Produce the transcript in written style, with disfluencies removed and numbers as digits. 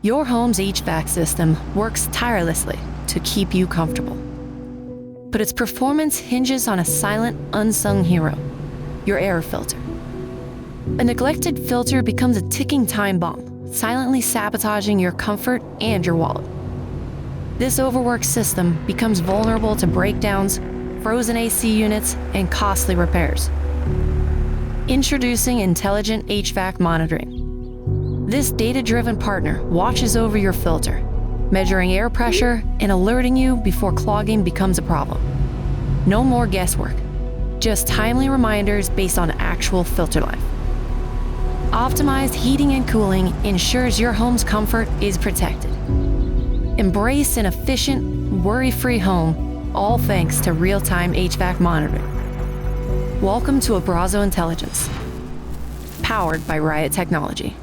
Your home's HVAC system works tirelessly to keep you comfortable. But its performance hinges on a silent, unsung hero, your air filter. A neglected filter becomes a ticking time bomb, silently sabotaging your comfort and your wallet. This overworked system becomes vulnerable to breakdowns, frozen AC units, and costly repairs. Introducing Intelligent HVAC Monitoring. This data-driven partner watches over your filter, measuring air pressure and alerting you before clogging becomes a problem. No more guesswork, just timely reminders based on actual filter life. Optimized heating and cooling ensures your home's comfort is protected. Embrace an efficient, worry-free home, all thanks to real-time HVAC monitoring. Welcome to Abrazo Intelligence, powered by Riot Technology.